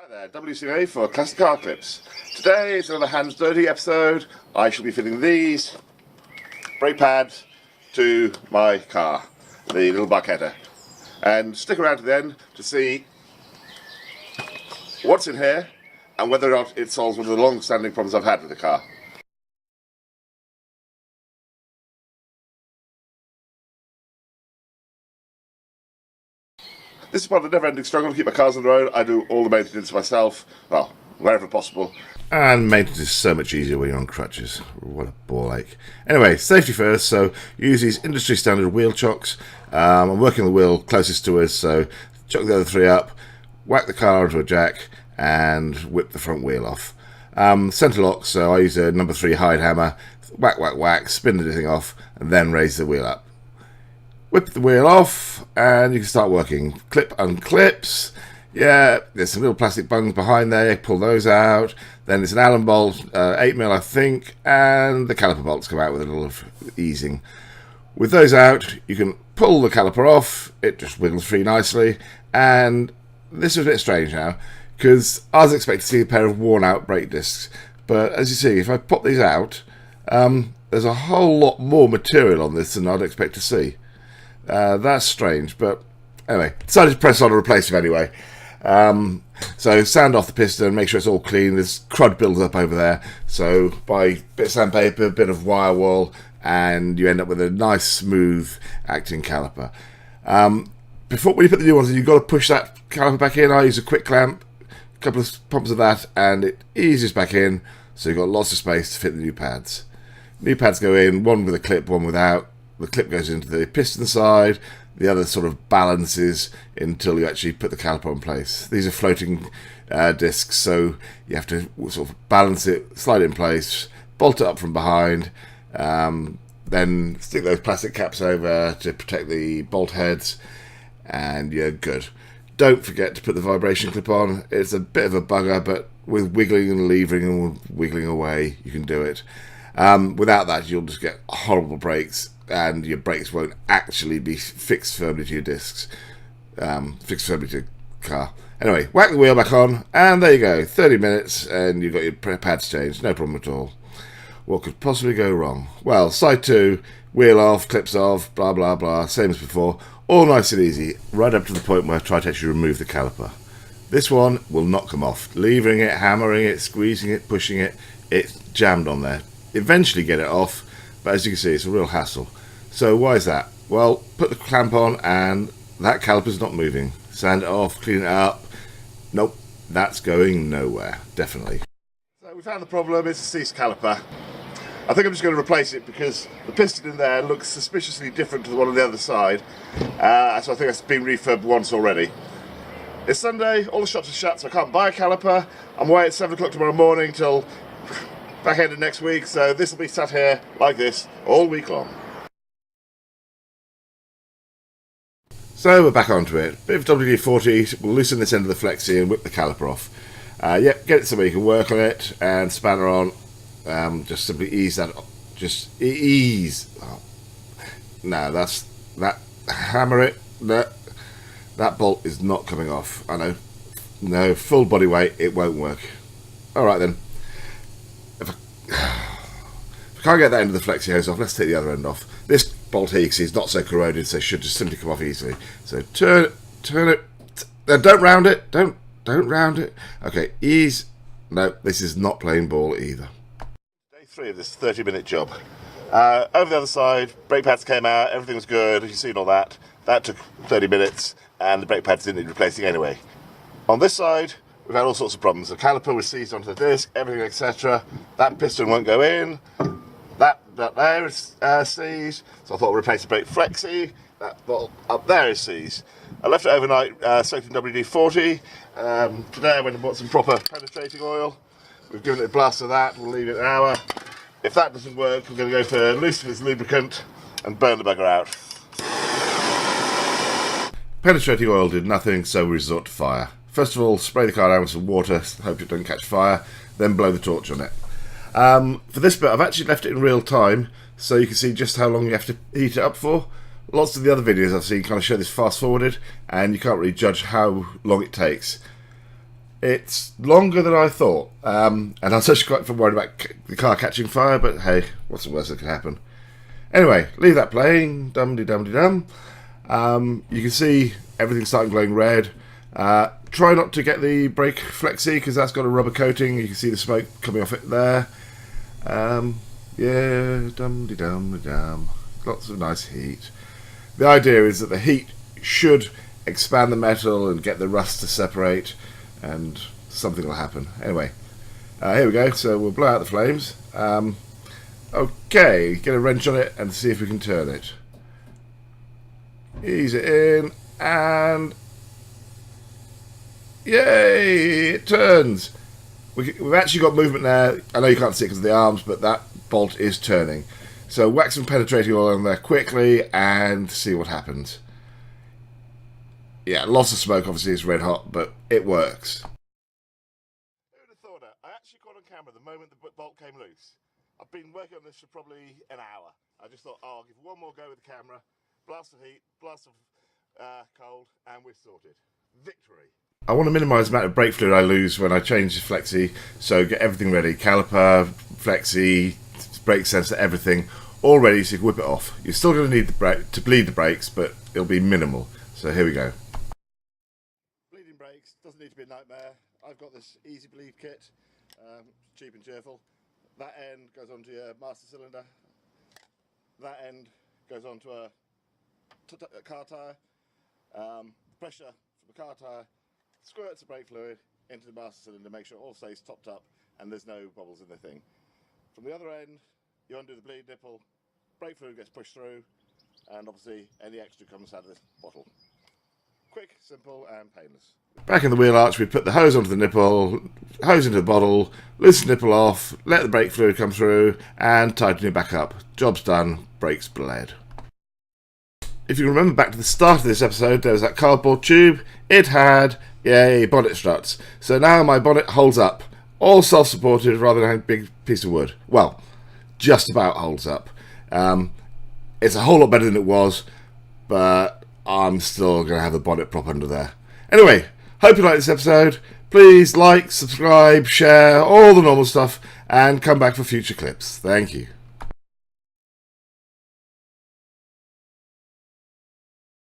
Hi there, WCA for Classic Car Clips. Today is another Hands Dirty episode. I shall be fitting these brake pads to my car, the little Barchetta. And stick around to the end to see what's in here and whether or not it solves one of the long-standing problems I've had with the car. This is part of the never-ending struggle to keep my cars on the road. I do all the maintenance myself, well, wherever possible. And maintenance is so much easier when you're on crutches. What a ball ache. Anyway, safety first, so use these industry standard wheel chocks. I'm working the wheel closest to us, so chuck the other three up, whack the car onto a jack, and whip the front wheel off. Centre lock, so I use a number 3 hide hammer, whack, whack, whack, spin the thing off, and then raise the wheel up. Whip the wheel off and you can start working. Clip unclips. Yeah, there's some little plastic bungs behind there. Pull those out. Then there's an Allen bolt, 8mm I think, and the caliper bolts come out with a little easing. With those out, you can pull the caliper off. It just wiggles free nicely. And this is a bit strange now, because I was expecting to see a pair of worn out brake discs. But as you see, if I pop these out, there's a whole lot more material on this than I'd expect to see. That's strange, but anyway, decided to press on and replace them anyway. So sand off the piston, make sure it's all clean. There's crud builds up over there, so buy a bit of sandpaper, a bit of wire wool, and you end up with a nice smooth acting caliper. Before when you put the new ones in, you've got to push that caliper back in. I use a quick clamp, a couple of pumps of that, and it eases back in, so you've got lots of space to fit the new pads. New pads go in, one with a clip, one without. The clip goes into the piston side, the other sort of balances until you actually put the caliper in place. These are floating discs, so you have to sort of balance it, slide it in place, bolt it up from behind, then stick those plastic caps over to protect the bolt heads, and you're good. Don't forget to put the vibration clip on. It's a bit of a bugger, but with wiggling and levering and wiggling away, you can do it. Without that, you'll just get horrible brakes, and your brakes won't actually be fixed firmly to your discs, fixed firmly to the car. Anyway, whack the wheel back on, and there you go, 30 minutes, and you've got your pads changed, no problem at all. What could possibly go wrong? Well, side 2, wheel off, clips off, blah, blah, blah, same as before, all nice and easy, right up to the point where I try to actually remove the caliper. This one will not come off. Levering it, hammering it, squeezing it, pushing it, it's jammed on there. Eventually get it off, but as you can see, it's a real hassle. So why is that? Well, put the clamp on and that caliper's not moving. Sand it off, clean it up. Nope, that's going nowhere, definitely. So we found the problem, it's a ceased caliper. I think I'm just going to replace it because the piston in there looks suspiciously different to the one on the other side. So I think it's been refurbed once already. It's Sunday, all the shops are shut, so I can't buy a caliper. I'm away at 7 o'clock tomorrow morning till back end of next week, so this will be sat here like this all week long. So we're back onto it. Bit of WD-40, we'll loosen this end of the flexi and whip the caliper off. Yep, get it somewhere you can work on it, and spanner on. Just simply ease that. Just ease. Oh. No, that. Hammer it. No, that bolt is not coming off. I know. No, full body weight, it won't work. All right then. If I can't get that end of the flexi hose off, let's take the other end off. This bolt here, you can see, is not so corroded, so it should just simply come off easily. So turn it. Don't round it. Don't round it. Okay, ease. No, this is not playing ball either. Day 3 of this 30-minute job. Over the other side, brake pads came out, everything was good, you've seen all that. That took 30 minutes, and the brake pads didn't need replacing anyway. On this side, we've had all sorts of problems. The caliper was seized onto the disc, everything, etc. That piston won't go in. That there is seized, so I thought I'd replace the brake flexi. That bolt up there is seized. I left it overnight soaked in WD-40. Today I went and bought some proper penetrating oil. We've given it a blast of that, we'll leave it an hour. If that doesn't work, we're going to go for Lucifer's lubricant and burn the bugger out. Penetrating oil did nothing, so we resort to fire. First of all, spray the car down with some water, hope it doesn't catch fire, then blow the torch on it. For this bit, I've actually left it in real time, so you can see just how long you have to heat it up for. Lots of the other videos I've seen kind of show this fast forwarded, and you can't really judge how long it takes. It's longer than I thought, and I was actually quite worried about the car catching fire, but hey, what's the worst that could happen? Anyway, leave that playing, dum-de-dum-de-dum. You can see everything starting glowing red. Try not to get the brake flexi, because that's got a rubber coating. You can see the smoke coming off it there. Yeah, dum-de-dum-de-dum. Lots of nice heat. The idea is that the heat should expand the metal and get the rust to separate, and something will happen. Anyway, here we go. So we'll blow out the flames. Okay, get a wrench on it and see if we can turn it. Ease it in, and yay, it turns. We've actually got movement there. I know you can't see it because of the arms, but that bolt is turning. So whack some penetrating oil on there quickly and see what happens. Yeah, lots of smoke, obviously it's red hot, but it works. Who would have thought that? I actually caught on camera the moment the bolt came loose. I've been working on this for probably an hour. I just thought, oh, I'll give one more go with the camera, blast of heat, blast of cold, and we're sorted. Victory. I want to minimise the amount of brake fluid I lose when I change the flexi, so get everything ready. Caliper, flexi, brake sensor, everything all ready so you can whip it off. You're still going to need the brake to bleed the brakes, but it'll be minimal. So here we go. Bleeding brakes doesn't need to be a nightmare. I've got this easy bleed kit, cheap and cheerful. That end goes onto your master cylinder. That end goes onto a car tyre. Pressure from the car tyre squirts the brake fluid into the master cylinder, make sure it all stays topped up and there's no bubbles in the thing. From the other end, you undo the bleed nipple, brake fluid gets pushed through, and obviously any extra comes out of this bottle. Quick, simple, and painless. Back in the wheel arch, we put the hose onto the nipple, hose into the bottle, loosen the nipple off, let the brake fluid come through, and tighten it back up. Job's done, brakes bled. If you remember back to the start of this episode, there was that cardboard tube. It had, yay, bonnet struts. So now my bonnet holds up. All self-supported rather than a big piece of wood. Well, just about holds up. It's a whole lot better than it was, but I'm still going to have the bonnet prop under there. Anyway, hope you like this episode. Please like, subscribe, share, all the normal stuff, and come back for future clips. Thank you.